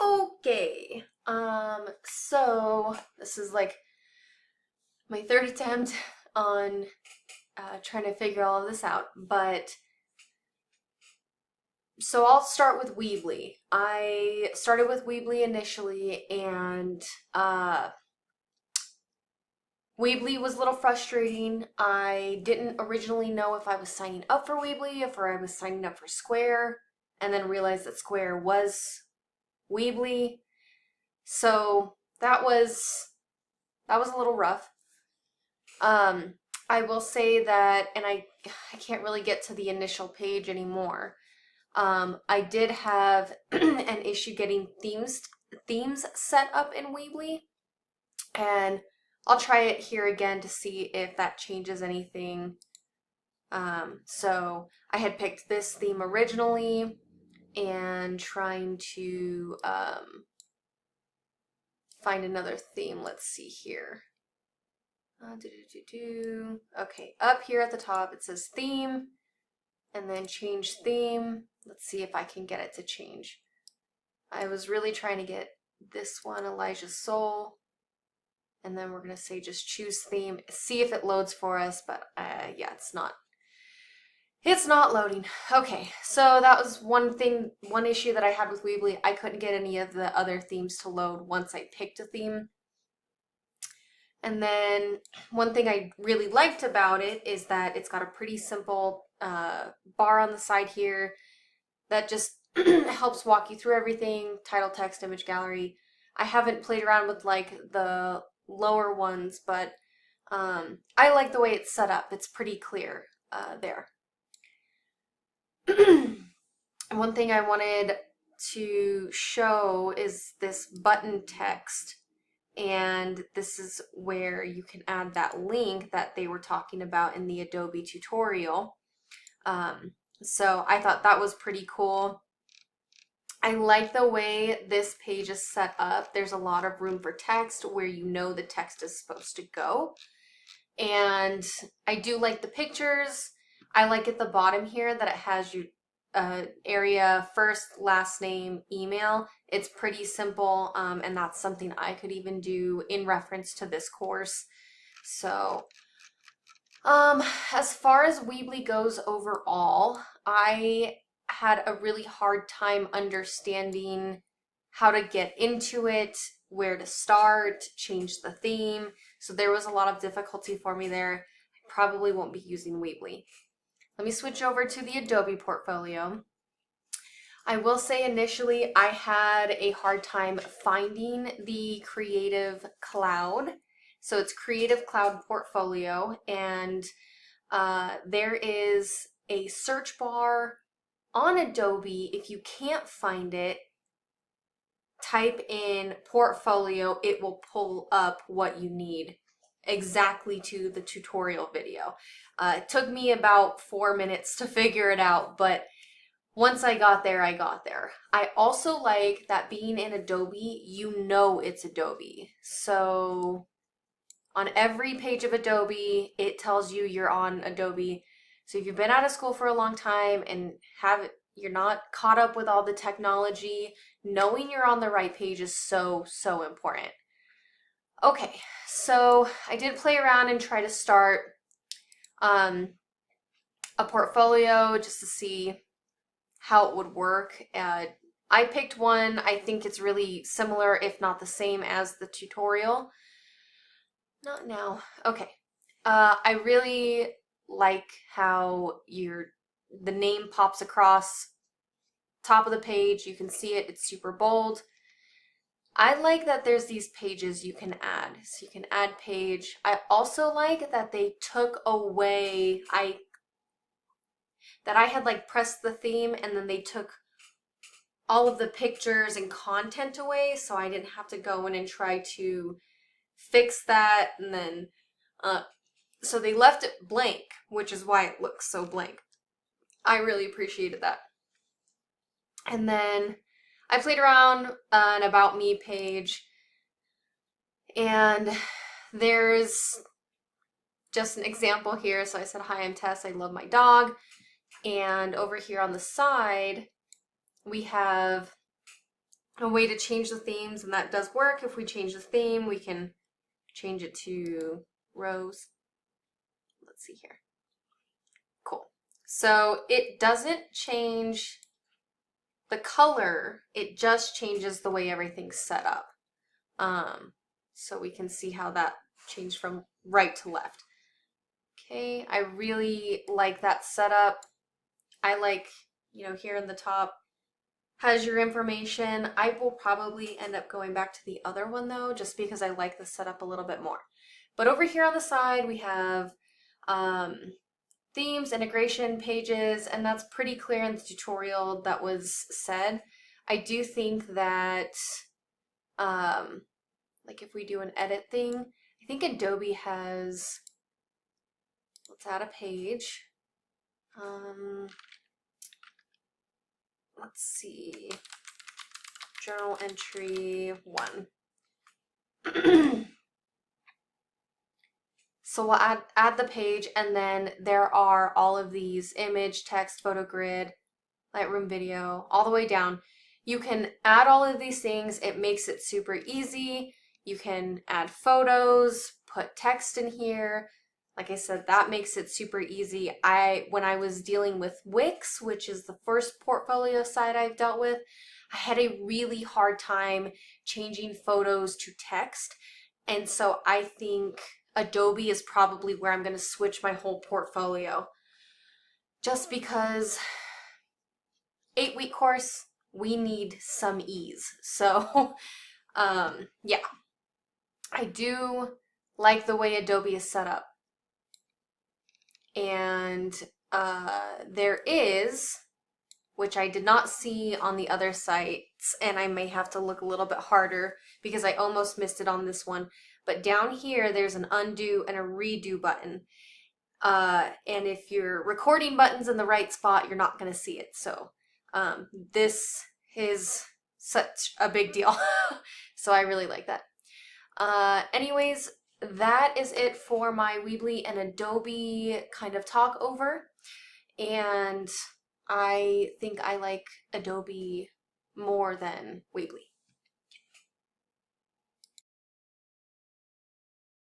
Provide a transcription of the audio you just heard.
Okay, so this is like my third attempt on trying to figure all of this out, but so I'll start with Weebly. I started with Weebly initially, and Weebly was a little frustrating. I didn't originally know if I was signing up for Weebly, if I was signing up for Square, and then realized that Square was Weebly. So that was a little rough. Um, I will say that, and I can't really get to the initial page anymore. I did have an issue getting themes set up in Weebly, and I'll try it here again to see if that changes anything. So I had picked this theme originally and trying to find another theme. Let's see here. Okay, up here at the top it says theme, and then change theme. Let's see if I can get it to change. I was really trying to get this one, Elijah's Soul, and then we're gonna say just choose theme, see if it loads for us, but yeah, it's not loading. Okay, so that was one issue that I had with Weebly. I couldn't get any of the other themes to load once I picked a theme. And then one thing I really liked about it is that it's got a pretty simple bar on the side here that just helps walk you through everything, title, text, image gallery. I haven't played around with like the lower ones, but I like the way it's set up. It's pretty clear there. One thing I wanted to show is this button text, and this is where you can add that link that they were talking about in the Adobe tutorial. So I thought that was pretty cool. I like the way this page is set up. There's a lot of room for text where you know the text is supposed to go. And I do like the pictures. I like at the bottom here that it has your area, first, last name, email. It's pretty simple, and that's something I could even do in reference to this course. So, as far as Weebly goes overall, I had a really hard time understanding how to get into it, where to start, change the theme. So there was a lot of difficulty for me there. I probably won't be using Weebly. Let me switch over to the Adobe portfolio. I will say initially I had a hard time finding the Creative Cloud. So it's Creative Cloud Portfolio, and there is a search bar on Adobe. If you can't find it, type in portfolio, it will pull up what you need exactly to the tutorial video. It took me about 4 minutes to figure it out, but once I got there, I got there. I also like that being in Adobe, you know it's Adobe. So on every page of Adobe, it tells you you're on Adobe. So if you've been out of school for a long time and you're not caught up with all the technology, knowing you're on the right page is so, so important. Okay, so I did play around and try to start a portfolio just to see how it would work. I picked one. I think it's really similar, if not the same as the tutorial. Not now. Okay. I really like how the name pops across top of the page. You can see it. It's super bold. I like that there's these pages you can add. So you can add page. I also like that they took away, that I had like pressed the theme and then they took all of the pictures and content away, so I didn't have to go in and try to fix that. And then so they left it blank, which is why it looks so blank. I really appreciated that. And then I played around an About Me page, and there's just an example here. So I said, hi, I'm Tess, I love my dog. And over here on the side, we have a way to change the themes, and that does work. If we change the theme, we can change it to rose. Let's see here. Cool. So it doesn't change the color, it just changes the way everything's set up. So we can see how that changed from right to left. Okay, I really like that setup. I like, here in the top has your information. I will probably end up going back to the other one though, just because I like the setup a little bit more. But over here on the side, we have themes, integration, pages, and that's pretty clear in the tutorial that was said. I do think that, like if we do an edit thing, I think Adobe has, let's add a page. Let's see, journal entry 1. So we'll add the page, and then there are all of these image, text, photo grid, Lightroom video, all the way down. You can add all of these things. It makes it super easy. You can add photos, put text in here. Like I said, that makes it super easy. When I was dealing with Wix, which is the first portfolio site I've dealt with, I had a really hard time changing photos to text. And so I think Adobe is probably where I'm going to switch my whole portfolio. Just because 8-week course, we need some ease. So, yeah, I do like the way Adobe is set up. And there is, which I did not see on the other sites, and I may have to look a little bit harder because I almost missed it on this one, but down here there's an undo and a redo button. And if your recording button's in the right spot, you're not going to see it. So this is such a big deal. So I really like that. Anyways, that is it for my Weebly and Adobe kind of talk over. And I think I like Adobe more than Weebly.